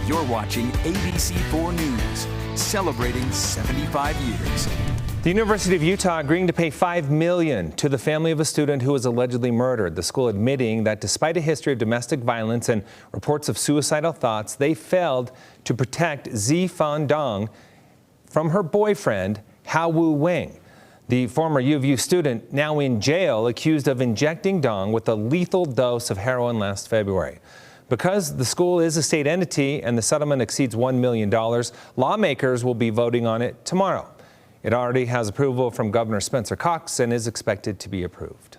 You're watching ABC4 News, celebrating 75 years. The University of Utah agreeing to pay $5 million to the family of a student who was allegedly murdered. The school admitting that despite a history of domestic violence and reports of suicidal thoughts, they failed to protect Zi Fan Dong from her boyfriend, Hao Wu Wing. The former U of U student now in jail, accused of injecting Dong with a lethal dose of heroin last February. Because the school is a state entity and the settlement exceeds $1 million, lawmakers will be voting on it tomorrow. It already has approval from Governor Spencer Cox and is expected to be approved.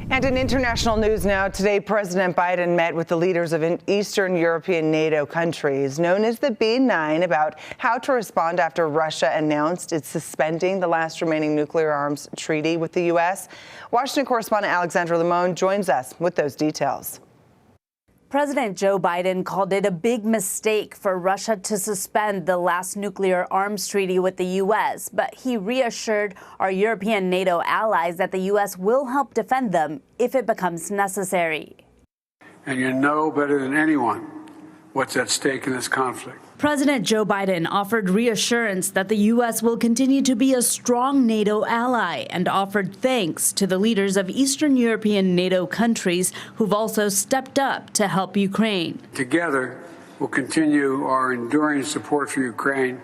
And in international news now, today President Biden met with the leaders of Eastern European NATO countries, known as the B9, about how to respond after Russia announced it's suspending the last remaining nuclear arms treaty with the U.S. Washington correspondent Alexandra Limon joins us with those details. President Joe Biden called it a big mistake for Russia to suspend the last nuclear arms treaty with the U.S., but he reassured our European NATO allies that the U.S. will help defend them if it becomes necessary. And you know better than anyone what's at stake in this conflict. President Joe Biden offered reassurance that the U.S. will continue to be a strong NATO ally and offered thanks to the leaders of Eastern European NATO countries who've also stepped up to help Ukraine. Together, we'll continue our enduring support for Ukraine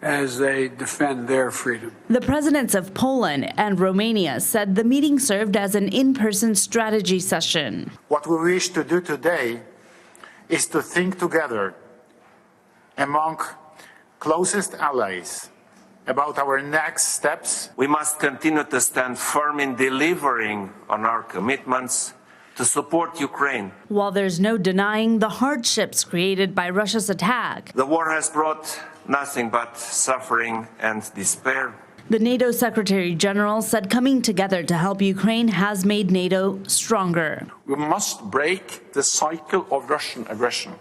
as they defend their freedom. The presidents of Poland and Romania said the meeting served as an in-person strategy session. What we wish to do today is to think together among closest allies about our next steps. We must continue to stand firm in delivering on our commitments to support Ukraine. While there's no denying the hardships created by Russia's attack, The war has brought nothing but suffering and despair. the NATO Secretary General said coming together to help Ukraine has made NATO stronger. We must break the cycle of Russian aggression.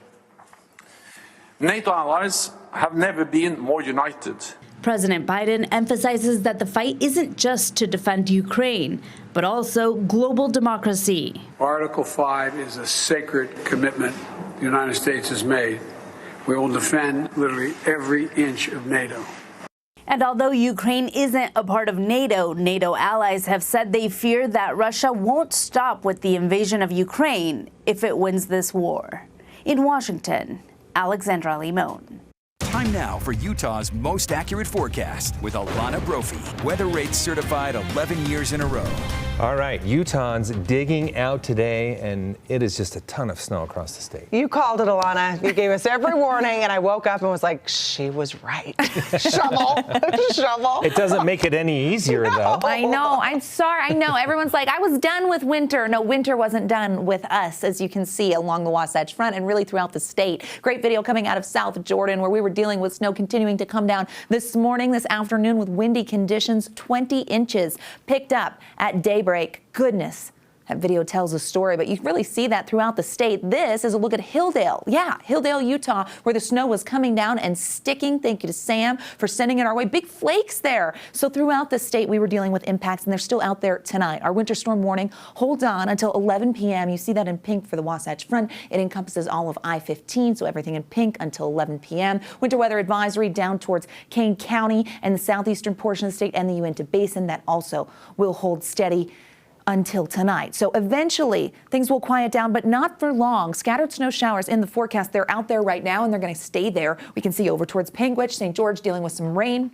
NATO allies have never been more united. President Biden emphasizes that the fight isn't just to defend Ukraine, but also global democracy. Article 5 is a sacred commitment the United States has made. We will defend literally every inch of NATO. And although Ukraine isn't a part of NATO, NATO allies have said they fear that Russia won't stop with the invasion of Ukraine if it wins this war. In Washington, Alexandra Limon. Time now for Utah's most accurate forecast with Alana Brophy. Weather rates certified 11 years in a row. All right, Utahns digging out today, and it is just a ton of snow across the state. You called it, Alana. You gave us every warning, and I woke up and was like, she was right. Shovel, shovel. It doesn't make it any easier, though. I know. I'm sorry. I know. Everyone's like, I was done with winter. No, winter wasn't done with us, as you can see along the Wasatch Front and really throughout the state. Great video coming out of South Jordan, where we were dealing with snow continuing to come down this morning, this afternoon, with windy conditions. 20 inches picked up at daybreak. Goodness. That video tells a story, but you really see that throughout the state. This is a look at Hilldale. Yeah, Hilldale, Utah, where the snow was coming down and sticking. Thank you to Sam for sending it our way. Big flakes there. So throughout the state, we were dealing with impacts, and they're still out there tonight. Our winter storm warning holds on until 11 p.m. You see that in pink for the Wasatch Front. It encompasses all of I-15, so everything in pink until 11 p.m. Winter weather advisory down towards Kane County and the southeastern portion of the state and the Uinta Basin. That also will hold steady until tonight. So eventually things will quiet down, but not for long. Scattered snow showers in the forecast. They're out there right now, and they're going to stay there. We can see over towards Panguitch, St. George dealing with some rain.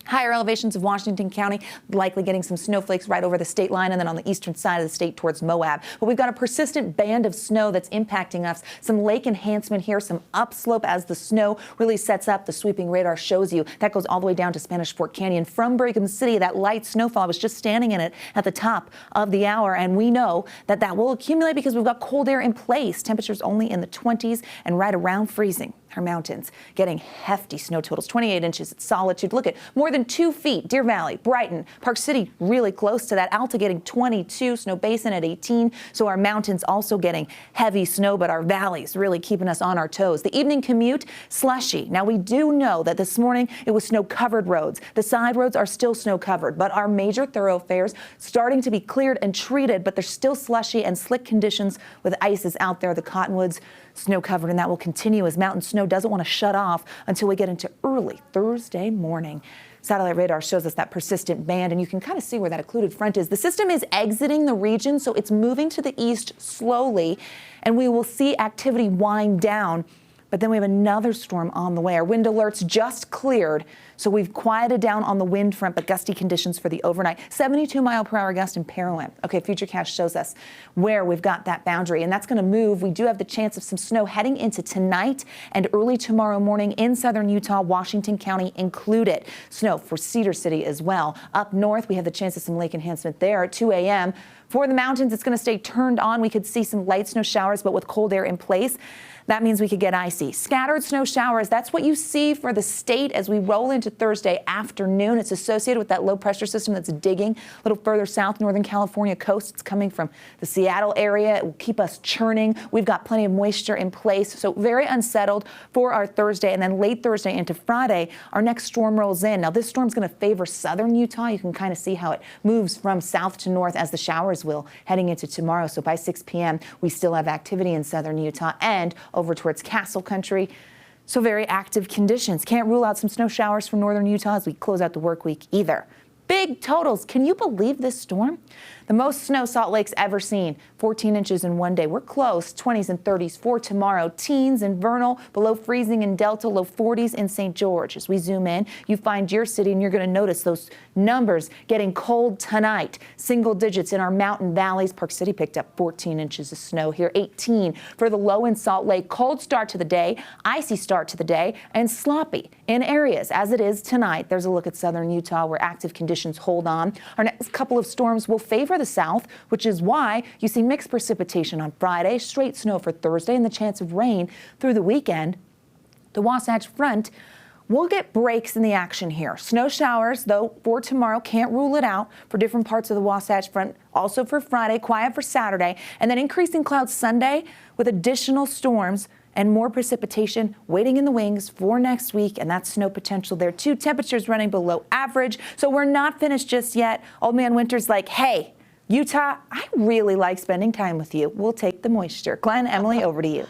Higher elevations of Washington County, likely getting some snowflakes right over the state line, and then on the eastern side of the state towards Moab. But we've got a persistent band of snow that's impacting us. Some lake enhancement here, some upslope as the snow really sets up. The sweeping radar shows you that goes all the way down to Spanish Fork Canyon from Brigham City. That light snowfall, I was just standing in it at the top of the hour, and we know that that will accumulate because we've got cold air in place. Temperatures only in the 20s and right around freezing. Our mountains getting hefty snow totals, 28 inches at Solitude. Look at more than 2 feet. Deer Valley, Brighton, Park City really close to that. Alta getting 22, Snow Basin at 18. So our mountains also getting heavy snow, but our valleys really keeping us on our toes. The evening commute, slushy. Now we do know that this morning it was snow-covered roads. The side roads are still snow-covered, but our major thoroughfares starting to be cleared and treated, but there's still slushy and slick conditions with ices out there. The cottonwoods snow covered, and that will continue as mountain snow doesn't want to shut off until we get into early Thursday morning. Satellite radar shows us that persistent band, and you can kind of see where that occluded front is. The system is exiting the region, so it's moving to the east slowly, and we will see activity wind down. But then we have another storm on the way. Our wind alerts just cleared, so we've quieted down on the wind front, but gusty conditions for the overnight. 72-mile-per-hour gust in Parowan. Okay, Futurecast shows us where we've got that boundary, and that's going to move. We do have the chance of some snow heading into tonight and early tomorrow morning in southern Utah, Washington County included. Snow for Cedar City as well. Up north, we have the chance of some lake enhancement there at 2 a.m. For the mountains, it's going to stay turned on. We could see some light snow showers, but with cold air in place, that means we could get icy. Scattered snow showers, that's what you see for the state as we roll into Thursday afternoon. It's associated with that low pressure system that's digging a little further south, Northern California coast. It's coming from the Seattle area. It will keep us churning. We've got plenty of moisture in place, so very unsettled for our Thursday. And then late Thursday into Friday, our next storm rolls in. Now, this storm's going to favor southern Utah. You can kind of see how it moves from south to north as the showers will heading into tomorrow. So by 6 p.m., we still have activity in southern Utah and over towards Castle Country. So very active conditions. Can't rule out some snow showers from northern Utah as we close out the work week either. Big totals. Can you believe this storm? The most snow Salt Lake's ever seen, 14 inches in one day. We're close, 20s and 30s for tomorrow. Teens in Vernal, below freezing in Delta, low 40s in St. George. As we zoom in, you find your city and you're going to notice those numbers getting cold tonight. Single digits in our mountain valleys. Park City picked up 14 inches of snow here, 18 for the low in Salt Lake. Cold start to the day, icy start to the day, and sloppy in areas as it is tonight. There's a look at southern Utah where active conditions hold on. Our next couple of storms will favor the south, which is why you see mixed precipitation on Friday, straight snow for Thursday, and the chance of rain through the weekend. The Wasatch Front will get breaks in the action here. Snow showers, though, for tomorrow. Can't rule it out for different parts of the Wasatch Front. Also for Friday, quiet for Saturday, and then increasing clouds Sunday with additional storms and more precipitation waiting in the wings for next week, and that's snow potential there too. Temperatures running below average, so we're not finished just yet. Old Man Winter's like, hey, Utah, I really like spending time with you. We'll take the moisture. Glenn, Emily, over to you.